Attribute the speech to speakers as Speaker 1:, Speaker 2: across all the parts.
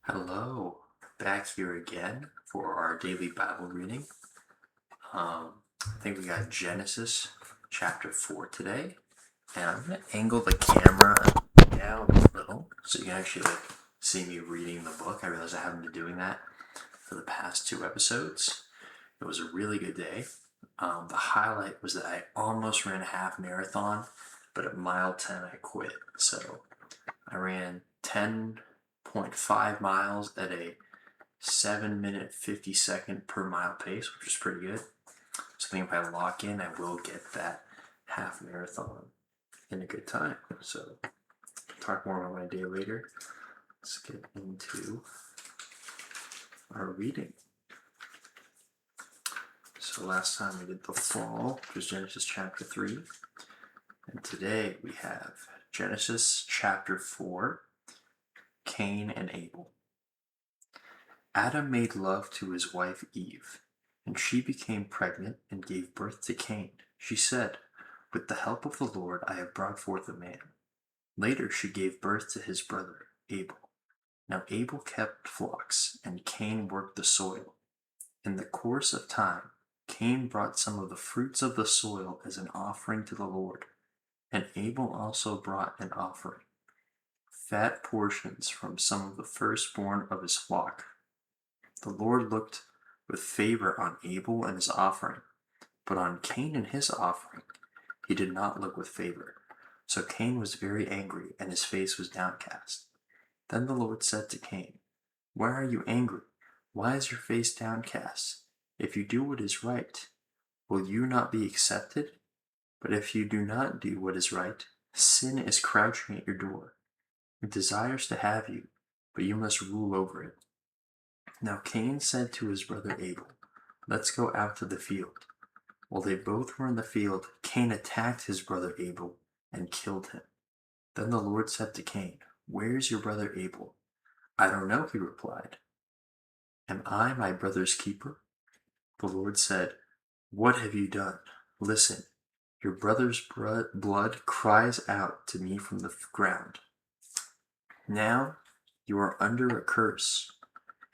Speaker 1: Hello, back here again for our daily Bible reading. I think we got Genesis chapter 4 today, and I'm going to angle the camera down a little so you can actually see me reading the book. I realize I haven't been doing that for the past two episodes. It was a really good day. The highlight was that I almost ran a half marathon, but at mile 10 I quit. So I ran 10.5 miles at a 7-minute 50-second per mile pace, which is pretty good. So I think if I lock in, I will get that half marathon in a good time. So I'll talk more about my day later. Let's get into our reading. So last time we did the fall, which was Genesis chapter 3. And today we have Genesis chapter 4, Cain and Abel. Adam made love to his wife Eve, and she became pregnant and gave birth to Cain. She said, "With the help of the Lord I have brought forth a man." Later she gave birth to his brother Abel. Now Abel kept flocks, and Cain worked the soil. In the course of time, Cain brought some of the fruits of the soil as an offering to the Lord, and Abel also brought an offering, fat portions from some of the firstborn of his flock. The Lord looked with favor on Abel and his offering, but on Cain and his offering he did not look with favor. So Cain was very angry, and his face was downcast. Then the Lord said to Cain, "Why are you angry? Why is your face downcast? If you do what is right, will you not be accepted? But if you do not do what is right, sin is crouching at your door. It desires to have you, but you must rule over it." Now Cain said to his brother Abel, "Let's go out to the field." While they both were in the field, Cain attacked his brother Abel and killed him. Then the Lord said to Cain, "Where's your brother Abel?" "I don't know," he replied. "Am I my brother's keeper?" The Lord said, "What have you done? Listen, your brother's blood cries out to me from the ground. Now you are under a curse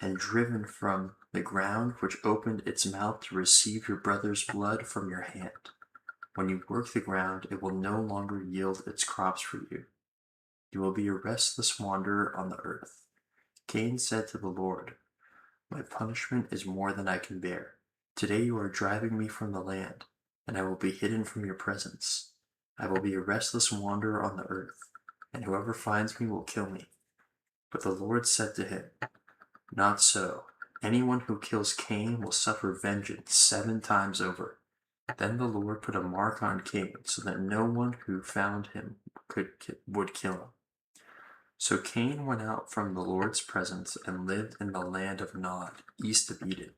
Speaker 1: and driven from the ground which opened its mouth to receive your brother's blood from your hand. When you work the ground, it will no longer yield its crops for you. You will be a restless wanderer on the earth." Cain said to the Lord, "My punishment is more than I can bear. Today you are driving me from the land, and I will be hidden from your presence. I will be a restless wanderer on the earth, and whoever finds me will kill me." But the Lord said to him, "Not so. Anyone who kills Cain will suffer vengeance 7 times over." Then the Lord put a mark on Cain, so that no one who found him would kill him. So Cain went out from the Lord's presence and lived in the land of Nod, east of Eden.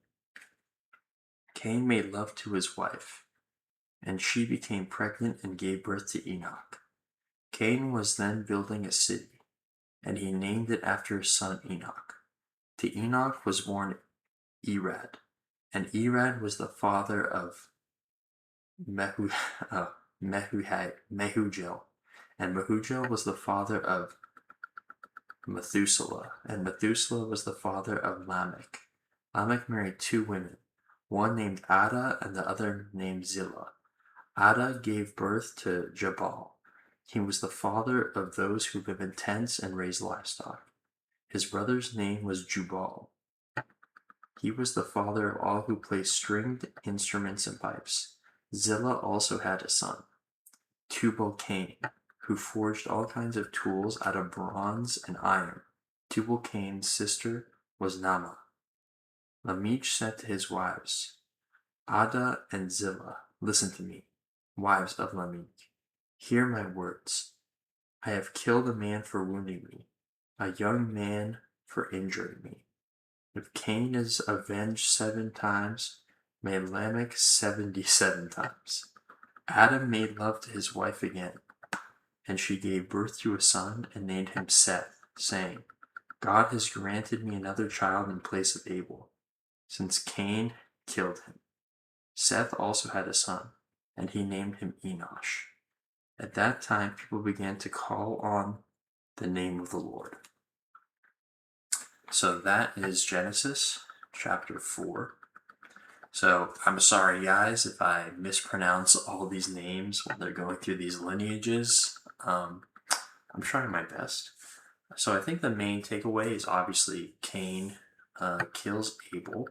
Speaker 1: Cain made love to his wife, and she became pregnant and gave birth to Enoch. Cain was then building a city, and he named it after his son Enoch. To Enoch was born Irad, and Irad was the father of Mehujael, and Mehujael was the father of Methuselah, and Methuselah was the father of Lamech. Lamech married 2 women, one named Ada and the other named Zillah. Ada gave birth to Jabal. He was the father of those who live in tents and raise livestock. His brother's name was Jubal. He was the father of all who play stringed instruments and pipes. Zillah also had a son, Tubal-Cain, who forged all kinds of tools out of bronze and iron. Tubal-Cain's sister was Naamah. Lamech said to his wives, Ada and Zillah, "Listen to me, wives of Lamech. Hear my words. I have killed a man for wounding me, a young man for injuring me. If Cain is avenged 7 times, may Lamech 77 times." Adam made love to his wife again, and she gave birth to a son and named him Seth, saying, "God has granted me another child in place of Abel, since Cain killed him." Seth also had a son, and he named him Enosh. At that time, people began to call on the name of the Lord. So that is Genesis chapter 4. So I'm sorry, guys, if I mispronounce all these names when they're going through these lineages. I'm trying my best. So I think the main takeaway is obviously Cain kills Abel,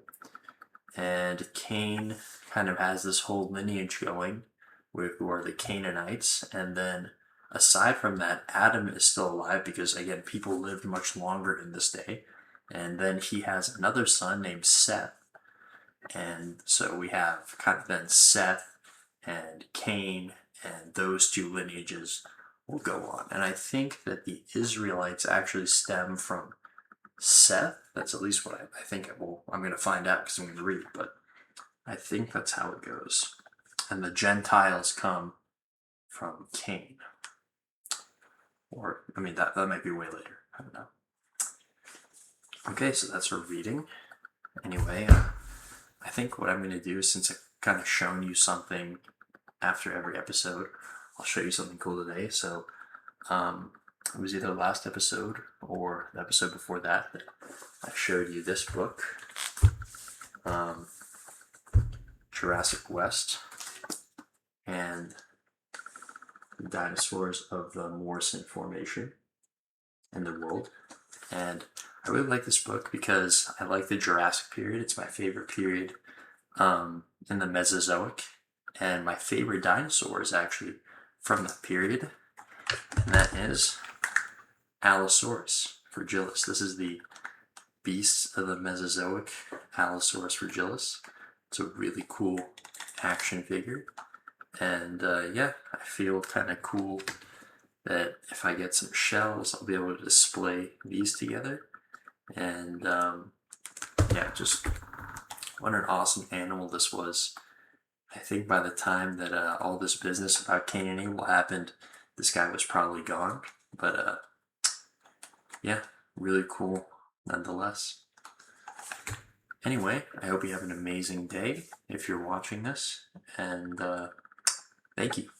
Speaker 1: and Cain kind of has this whole lineage going, who are the Canaanites, and then aside from that, Adam is still alive because, again, people lived much longer in this day, and then he has another son named Seth, and so we have kind of then Seth and Cain, and those two lineages will go on. And I think that the Israelites actually stem from Seth. That's at least what I think it will. I'm going to find out because I'm going to read, but I think that's how it goes. And the Gentiles come from Cain. Or, I mean, that might be way later. I don't know. Okay, so that's our reading. Anyway, I think what I'm going to do, since I've kind of shown you something after every episode, I'll show you something cool today. So it was either the last episode or the episode before that I showed you this book, Jurassic West and the Dinosaurs of the Morrison Formation in the World. And I really like this book because I like the Jurassic period. It's my favorite period in the Mesozoic. And my favorite dinosaur is actually from that period, and that is Allosaurus fragilis. This is the beast of the Mesozoic, Allosaurus fragilis. It's a really cool action figure, and yeah, I feel kind of cool that if I get some shells, I'll be able to display these together. And yeah, just what an awesome animal this was. I think by the time that all this business about Cain and Abel happened, this guy was probably gone. But yeah, really cool nonetheless. Anyway, I hope you have an amazing day if you're watching this, and thank you.